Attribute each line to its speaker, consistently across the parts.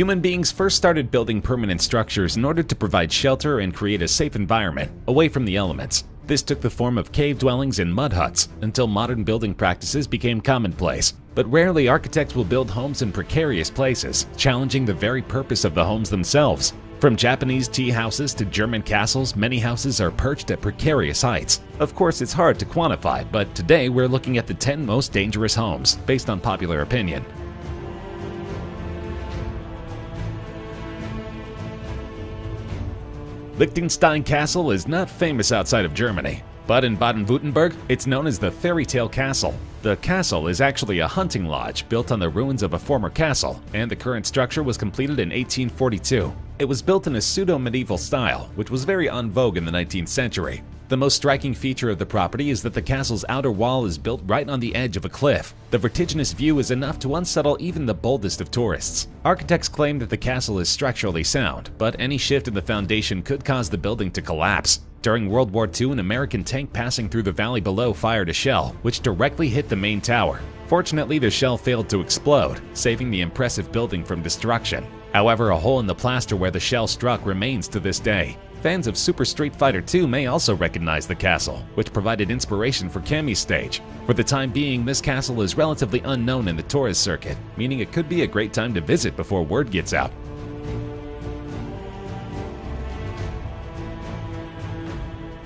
Speaker 1: Human beings first started building permanent structures in order to provide shelter and create a safe environment away from the elements. This took the form of cave dwellings and mud huts until modern building practices became commonplace. But rarely architects will build homes in precarious places, challenging the very purpose of the homes themselves. From Japanese tea houses to German castles, many houses are perched at precarious heights. Of course, it's hard to quantify, but today we're looking at the 10 most dangerous homes, based on popular opinion. Liechtenstein Castle is not famous outside of Germany, but in Baden-Württemberg, it's known as the Fairy Tale Castle. The castle is actually a hunting lodge built on the ruins of a former castle, and the current structure was completed in 1842. It was built in a pseudo-medieval style, which was very en vogue in the 19th century. The most striking feature of the property is that the castle's outer wall is built right on the edge of a cliff. The vertiginous view is enough to unsettle even the boldest of tourists. Architects claim that the castle is structurally sound, but any shift in the foundation could cause the building to collapse. During World War II, an American tank passing through the valley below fired a shell, which directly hit the main tower. Fortunately, the shell failed to explode, saving the impressive building from destruction. However, a hole in the plaster where the shell struck remains to this day. Fans of Super Street Fighter II may also recognize the castle, which provided inspiration for Kami's stage. For the time being, this castle is relatively unknown in the tourist circuit, meaning it could be a great time to visit before word gets out.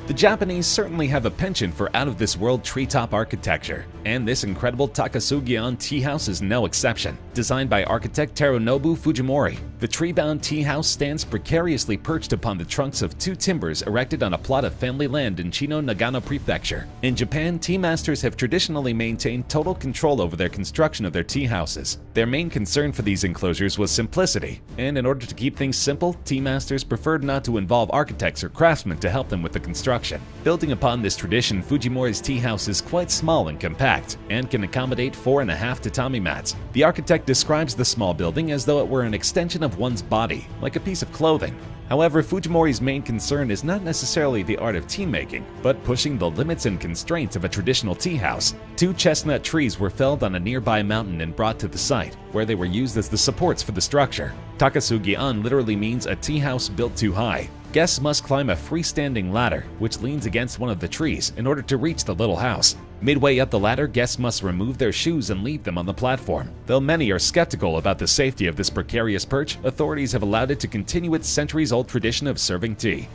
Speaker 1: The Japanese certainly have a penchant for out-of-this-world treetop architecture, and this incredible Takasugi-on tea house is no exception. Designed by architect Terunobu Fujimori, the tree-bound tea house stands precariously perched upon the trunks of two timbers erected on a plot of family land in Chino, Nagano Prefecture. In Japan, tea masters have traditionally maintained total control over their construction of their tea houses. Their main concern for these enclosures was simplicity, and in order to keep things simple, tea masters preferred not to involve architects or craftsmen to help them with the construction. Building upon this tradition, Fujimori's tea house is quite small and compact, and can accommodate 4.5 tatami mats. The architect describes the small building as though it were an extension of one's body, like a piece of clothing. However, Fujimori's main concern is not necessarily the art of tea making, but pushing the limits and constraints of a traditional tea house. 2 chestnut trees were felled on a nearby mountain and brought to the site, where they were used as the supports for the structure. Takasugi-an literally means a tea house built too high. Guests must climb a freestanding ladder, which leans against one of the trees in order to reach the little house. Midway up the ladder, guests must remove their shoes and leave them on the platform. Though many are skeptical about the safety of this precarious perch, authorities have allowed it to continue its centuries-old tradition of serving tea.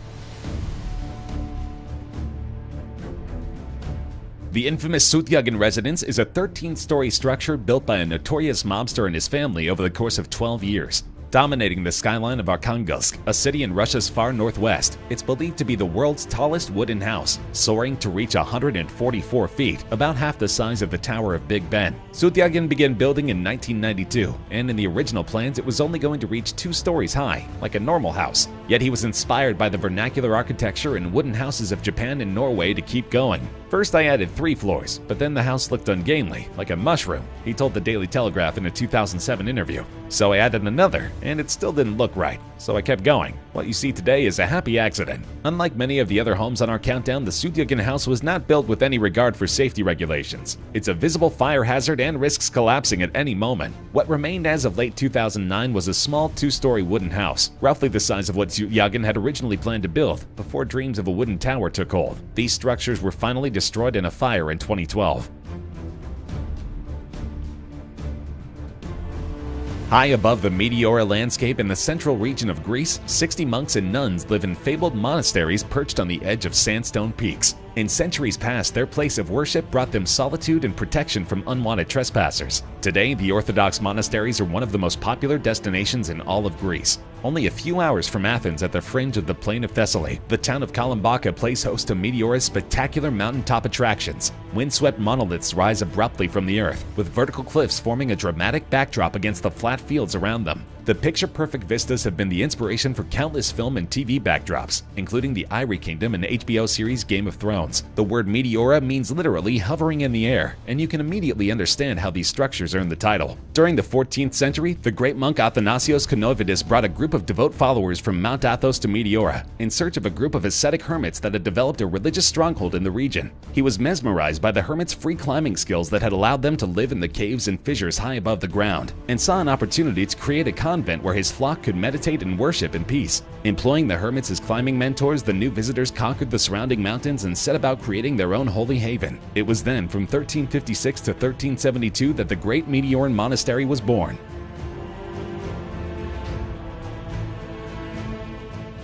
Speaker 1: The infamous Sutjagen residence is a 13-story structure built by a notorious mobster and his family over the course of 12 years. Dominating the skyline of Arkhangelsk, a city in Russia's far northwest, it's believed to be the world's tallest wooden house, soaring to reach 144 feet, about half the size of the Tower of Big Ben. Sutjagen began building in 1992, and in the original plans it was only going to reach 2 stories high, like a normal house. Yet he was inspired by the vernacular architecture and wooden houses of Japan and Norway to keep going. First I added 3 floors, but then the house looked ungainly, like a mushroom, he told the Daily Telegraph in a 2007 interview. So I added another, and it still didn't look right, so I kept going. What you see today is a happy accident. Unlike many of the other homes on our countdown, the Sutjagen house was not built with any regard for safety regulations. It's a visible fire hazard and risks collapsing at any moment. What remained as of late 2009 was a small 2-story wooden house, roughly the size of what Sutjagen had originally planned to build, before dreams of a wooden tower took hold. These structures were finally destroyed in a fire in 2012. High above the Meteora landscape in the central region of Greece, 60 monks and nuns live in fabled monasteries perched on the edge of sandstone peaks. In centuries past, their place of worship brought them solitude and protection from unwanted trespassers. Today, the Orthodox monasteries are one of the most popular destinations in all of Greece. Only a few hours from Athens at the fringe of the plain of Thessaly, the town of Kalimbaka plays host to Meteora's spectacular mountaintop attractions. Windswept monoliths rise abruptly from the earth, with vertical cliffs forming a dramatic backdrop against the flat fields around them. The picture-perfect vistas have been the inspiration for countless film and TV backdrops, including the Irie Kingdom and HBO series Game of Thrones. The word Meteora means literally hovering in the air, and you can immediately understand how these structures earned the title. During the 14th century, the great monk Athanasios Konovidis brought a group group of devout followers from Mount Athos to Meteora in search of a group of ascetic hermits that had developed a religious stronghold in the region. He was mesmerized by the hermits' free climbing skills that had allowed them to live in the caves and fissures high above the ground, and saw an opportunity to create a convent where his flock could meditate and worship in peace. Employing the hermits as climbing mentors, the new visitors conquered the surrounding mountains and set about creating their own holy haven. It was then, from 1356 to 1372, that the Great Meteoran Monastery was born.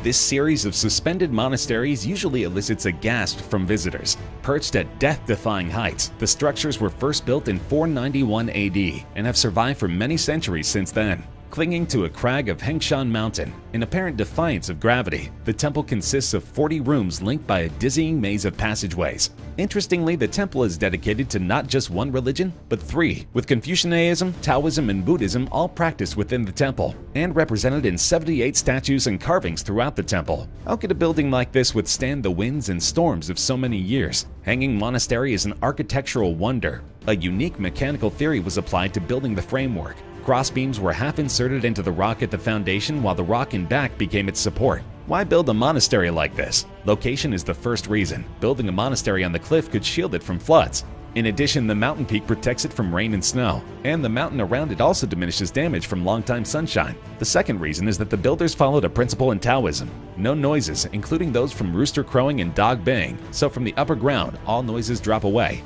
Speaker 1: This series of suspended monasteries usually elicits a gasp from visitors. Perched at death-defying heights, the structures were first built in 491 AD and have survived for many centuries since then. Clinging to a crag of Hengshan Mountain, in apparent defiance of gravity, the temple consists of 40 rooms linked by a dizzying maze of passageways. Interestingly, the temple is dedicated to not just one religion, but three, with Confucianism, Taoism, and Buddhism all practiced within the temple, and represented in 78 statues and carvings throughout the temple. How could a building like this withstand the winds and storms of so many years? Hanging Monastery is an architectural wonder. A unique mechanical theory was applied to building the framework. Crossbeams were half inserted into the rock at the foundation, while the rock in back became its support. Why build a monastery like this? Location is the first reason. Building a monastery on the cliff could shield it from floods. In addition, the mountain peak protects it from rain and snow, and the mountain around it also diminishes damage from long-time sunshine. The second reason is that the builders followed a principle in Taoism: no noises, including those from rooster crowing and dog baying, so from the upper ground, all noises drop away.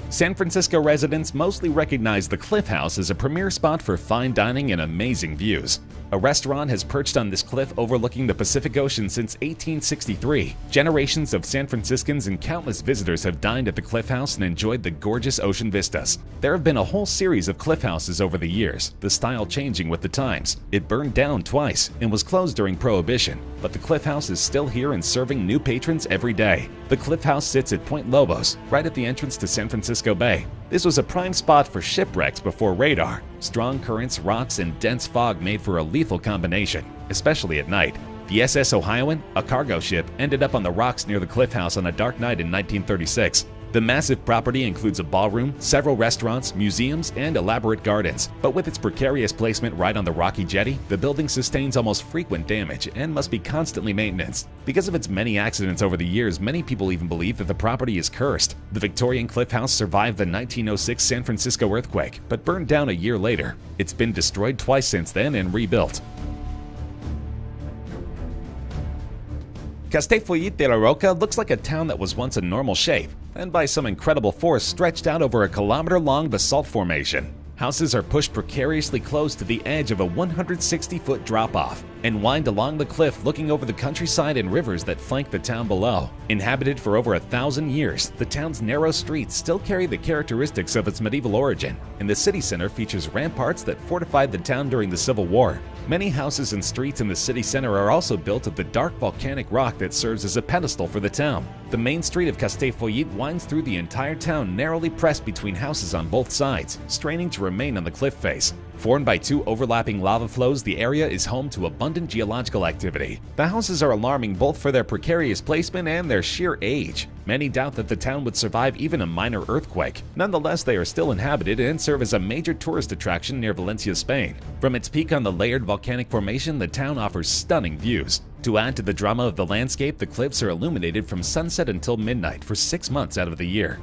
Speaker 1: San Francisco residents mostly recognize the Cliff House as a premier spot for fine dining and amazing views. A restaurant has perched on this cliff overlooking the Pacific Ocean since 1863. Generations of San Franciscans and countless visitors have dined at the Cliff House and enjoyed the gorgeous ocean vistas. There have been a whole series of Cliff Houses over the years, the style changing with the times. It burned down twice and was closed during Prohibition, but the Cliff House is still here and serving new patrons every day. The Cliff House sits at Point Lobos, right at the entrance to San Francisco Bay. This was a prime spot for shipwrecks before radar. Strong currents, rocks, and dense fog made for a lethal combination, especially at night. The SS Ohioan, a cargo ship, ended up on the rocks near the Cliff House on a dark night in 1936. The massive property includes a ballroom, several restaurants, museums, and elaborate gardens. But with its precarious placement right on the rocky jetty, the building sustains almost frequent damage and must be constantly maintained. Because of its many accidents over the years, many people even believe that the property is cursed. The Victorian Cliff House survived the 1906 San Francisco earthquake, but burned down a year later. It's been destroyed twice since then and rebuilt. Castellfollit de la Roca looks like a town that was once a normal shape, and by some incredible force stretched out over a kilometer-long basalt formation. Houses are pushed precariously close to the edge of a 160-foot drop-off and wind along the cliff, looking over the countryside and rivers that flank the town below. Inhabited for over 1,000 years, the town's narrow streets still carry the characteristics of its medieval origin, and the city center features ramparts that fortified the town during the Civil War. Many houses and streets in the city center are also built of the dark volcanic rock that serves as a pedestal for the town. The main street of Castellfollit winds through the entire town, narrowly pressed between houses on both sides, straining to remain on the cliff face. Formed by two overlapping lava flows, the area is home to abundant geological activity. The houses are alarming both for their precarious placement and their sheer age. Many doubt that the town would survive even a minor earthquake. Nonetheless, they are still inhabited and serve as a major tourist attraction near Valencia, Spain. From its peak on the layered volcanic formation, the town offers stunning views. To add to the drama of the landscape, the cliffs are illuminated from sunset until midnight for 6 months out of the year.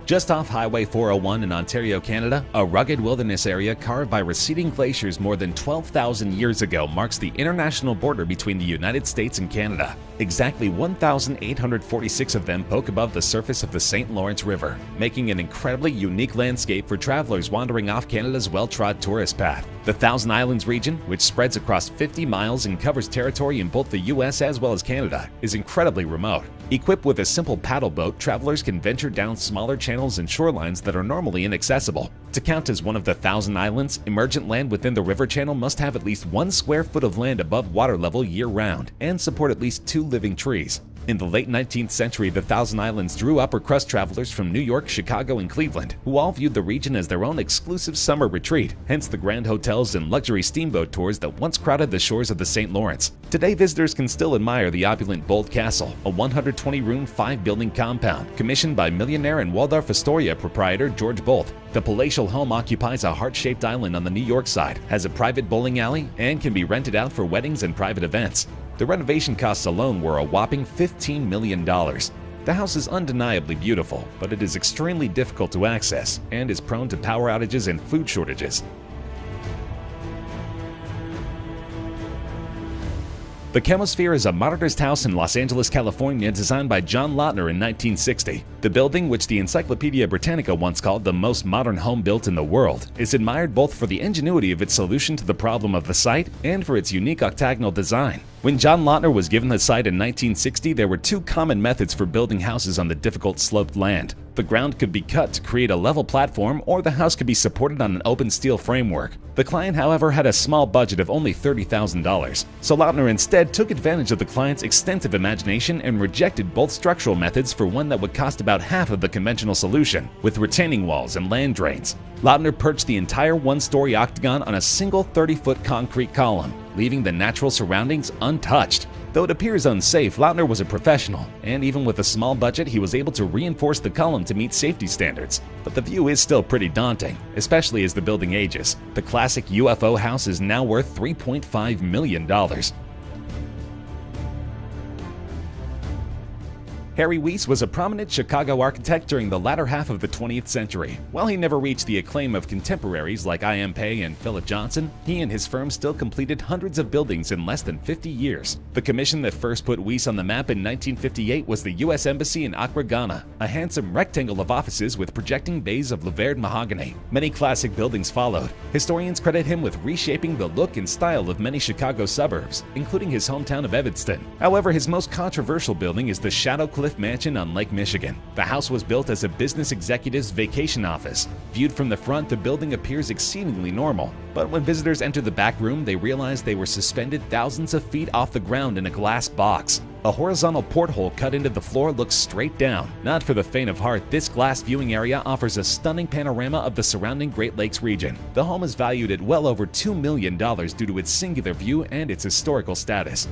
Speaker 1: Just off Highway 401 in Ontario, Canada, a rugged wilderness area carved by receding glaciers more than 12,000 years ago marks the international border between the United States and Canada. Exactly 1,846 of them poke above the surface of the St. Lawrence River, making an incredibly unique landscape for travelers wandering off Canada's well-trod tourist path. The Thousand Islands region, which spreads across 50 miles and covers territory in both the US as well as Canada, is incredibly remote. Equipped with a simple paddle boat, travelers can venture down smaller channels and shorelines that are normally inaccessible. To count as one of the Thousand Islands, emergent land within the river channel must have at least 1 square foot of land above water level year-round and support at least 2 living trees. In the late 19th century, the Thousand Islands drew upper-crust travelers from New York, Chicago, and Cleveland, who all viewed the region as their own exclusive summer retreat, hence the grand hotels and luxury steamboat tours that once crowded the shores of the St. Lawrence. Today, visitors can still admire the opulent Bold Castle, a 120-room, 5-building compound commissioned by millionaire and Waldorf Astoria proprietor George Bolt. The palatial home occupies a heart-shaped island on the New York side, has a private bowling alley, and can be rented out for weddings and private events. The renovation costs alone were a whopping $15 million. The house is undeniably beautiful, but it is extremely difficult to access and is prone to power outages and food shortages. The Chemosphere is a modernist house in Los Angeles, California, designed by John Lautner in 1960. The building, which the Encyclopedia Britannica once called the most modern home built in the world, is admired both for the ingenuity of its solution to the problem of the site and for its unique octagonal design. When John Lautner was given the site in 1960, there were two common methods for building houses on the difficult sloped land. The ground could be cut to create a level platform, or the house could be supported on an open steel framework. The client, however, had a small budget of only $30,000, so Lautner instead took advantage of the client's extensive imagination and rejected both structural methods for one that would cost about half of the conventional solution, with retaining walls and land drains. Lautner perched the entire one-story octagon on a single 30-foot concrete column, leaving the natural surroundings untouched. Though it appears unsafe, Lautner was a professional, and even with a small budget, he was able to reinforce the column to meet safety standards. But the view is still pretty daunting, especially as the building ages. The classic UFO house is now worth $3.5 million. Harry Weese was a prominent Chicago architect during the latter half of the 20th century. While he never reached the acclaim of contemporaries like I.M. Pei and Philip Johnson, he and his firm still completed hundreds of buildings in less than 50 years. The commission that first put Weese on the map in 1958 was the U.S. Embassy in Accra, Ghana, a handsome rectangle of offices with projecting bays of lavered mahogany. Many classic buildings followed. Historians credit him with reshaping the look and style of many Chicago suburbs, including his hometown of Evanston. However, his most controversial building is the Shadow Cliff Mansion on Lake Michigan. The house was built as a business executive's vacation office. Viewed from the front, the building appears exceedingly normal, but when visitors enter the back room, they realize they were suspended thousands of feet off the ground in a glass box. A horizontal porthole cut into the floor looks straight down. Not for the faint of heart, this glass viewing area offers a stunning panorama of the surrounding Great Lakes region. The home is valued at well over $2 million due to its singular view and its historical status.